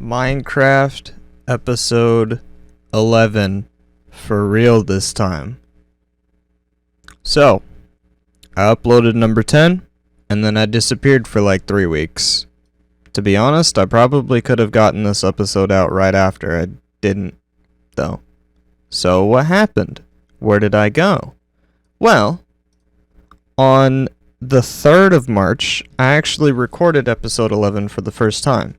Minecraft episode 11 for real this time. So, I uploaded number 10 and then I disappeared for like 3 weeks. To be honest, I probably could have gotten this episode out right after. I didn't, though. So, what happened? Where did I go? Well, on the 3rd of March, I actually recorded episode 11 for the first time.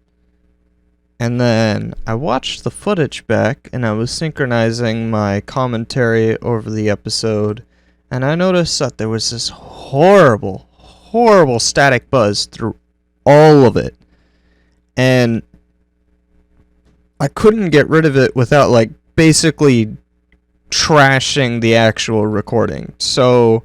And then I watched the footage back and I was synchronizing my commentary over the episode, and I noticed that there was this horrible static buzz through all of it. And I couldn't get rid of it without like basically trashing the actual recording. So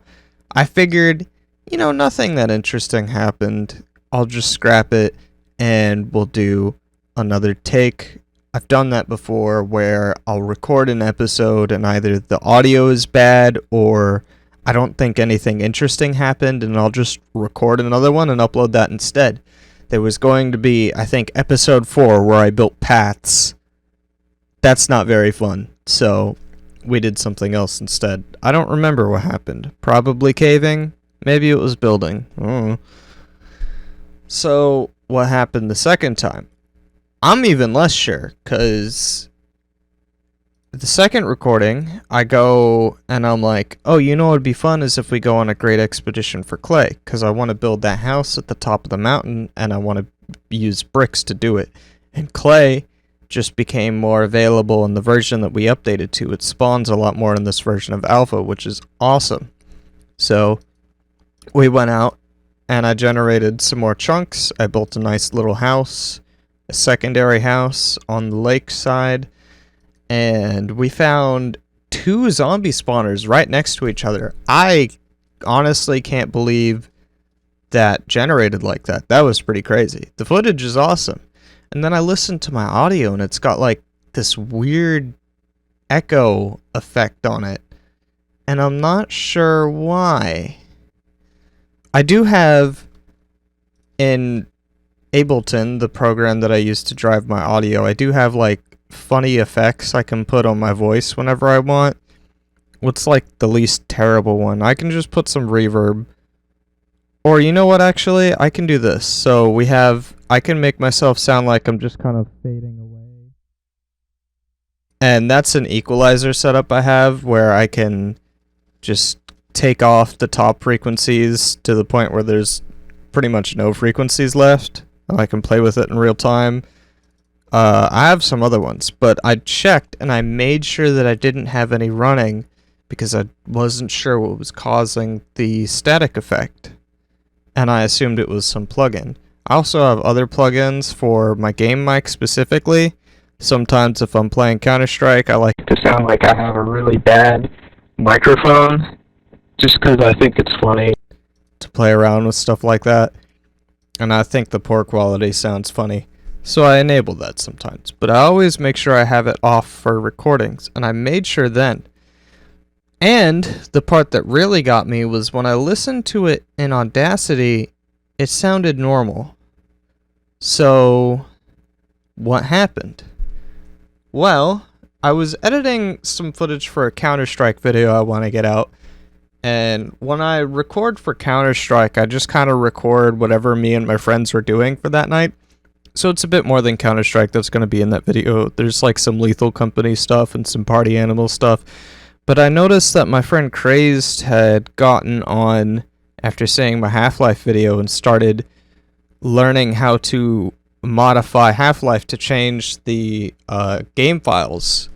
I figured, nothing that interesting happened. I'll just scrap it and we'll do another take. I've done that before where I'll record an episode and either the audio is bad or I don't think anything interesting happened, and I'll just record another one and upload that instead. There was going to be, I think, episode 4 where I built paths. That's not very fun, so we did something else instead. I don't remember what happened. Probably caving. Maybe it was building. I don't know. So, what happened the second time? I'm even less sure, because the second recording, I go and I'm like, oh, what would be fun is if we go on a great expedition for clay, because I want to build that house at the top of the mountain, and I want to use bricks to do it. And clay just became more available in the version that we updated to. It spawns a lot more in this version of alpha, which is awesome. So we went out, and I generated some more chunks. I built a nice little house, a secondary house on the lake side, and we found 2 zombie spawners right next to each other. I honestly can't believe that generated like that. That was pretty crazy. The footage is awesome. And then I listened to my audio and it's got like this weird echo effect on it, and I'm not sure why. I do have in Ableton, the program that I use to drive my audio, I do have like funny effects I can put on my voice whenever I want. What's like the least terrible one? I can just put some reverb. Or you know what, actually? I can do this. So I can make myself sound like I'm just kind of fading away. And that's an equalizer setup I have where I can just take off the top frequencies to the point where there's pretty much no frequencies left. And I can play with it in real time. I have some other ones, but I checked and I made sure that I didn't have any running because I wasn't sure what was causing the static effect. And I assumed it was some plugin. I also have other plugins for my game mic specifically. Sometimes if I'm playing Counter-Strike, I like to sound like I have a really bad microphone, just because I think it's funny to play around with stuff like that. And I think the poor quality sounds funny. So I enable that sometimes. But I always make sure I have it off for recordings. And I made sure then. And the part that really got me was when I listened to it in Audacity, it sounded normal. So what happened? Well, I was editing some footage for a Counter-Strike video I want to get out. And when I record for Counter-Strike, I just kind of record whatever me and my friends were doing for that night. So it's a bit more than Counter-Strike that's going to be in that video. There's like some Lethal Company stuff and some Party Animal stuff. But I noticed that my friend Crazed had gotten on after seeing my Half-Life video and started learning how to modify Half-Life to change the game files.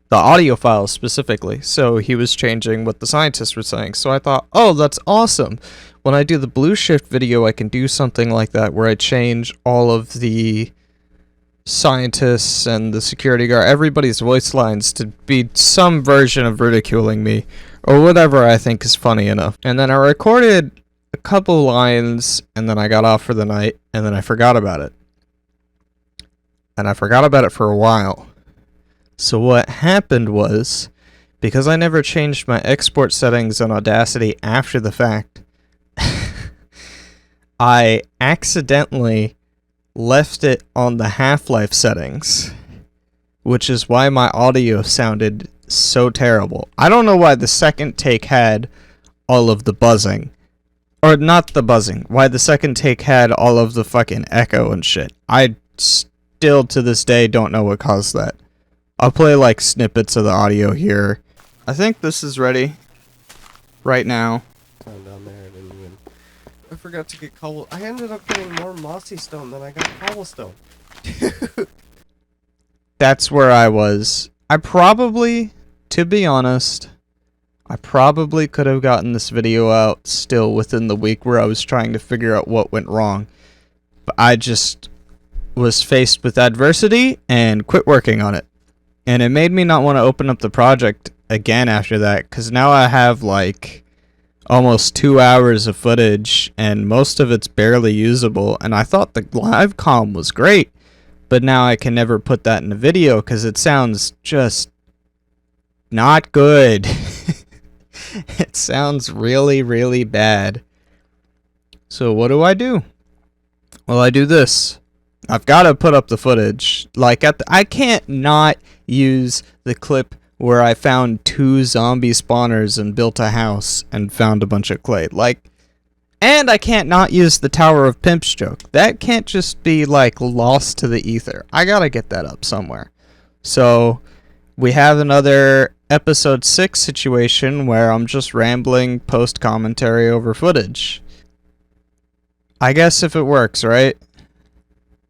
The audio files specifically. So he was changing what the scientists were saying. So I thought, oh, that's awesome. When I do the Blue Shift video, I can do something like that where I change all of the scientists and the security guard, everybody's voice lines to be some version of ridiculing me or whatever I think is funny enough. And then I recorded a couple lines and then I got off for the night and then I forgot about it. And I forgot about it for a while. So what happened was, because I never changed my export settings on Audacity after the fact, I accidentally left it on the Half-Life settings, which is why my audio sounded so terrible. I don't know why the second take had all of the buzzing. Or not the buzzing. Why the second take had all of the fucking echo and shit. I still to this day don't know what caused that. I'll play like snippets of the audio here. I think this is ready right now. Down there, I forgot to get cobble. I ended up getting more mossy stone than I got cobblestone. That's where I was. I probably, to be honest, I probably could have gotten this video out still within the week where I was trying to figure out what went wrong. But I just was faced with adversity and quit working on it. And it made me not want to open up the project again after that, because now I have like almost 2 hours of footage and most of it's barely usable. And I thought the live comm was great, but now I can never put that in a video because it sounds just not good. It sounds really, really bad. So what do? Well, I do this. I've got to put up the footage. Like, I can't not use the clip where I found 2 zombie spawners and built a house and found a bunch of clay. Like, and I can't not use the Tower of Pimps joke. That can't just be, like, lost to the ether. I gotta get that up somewhere. So, we have another episode 6 situation where I'm just rambling post-commentary over footage. I guess if it works, right?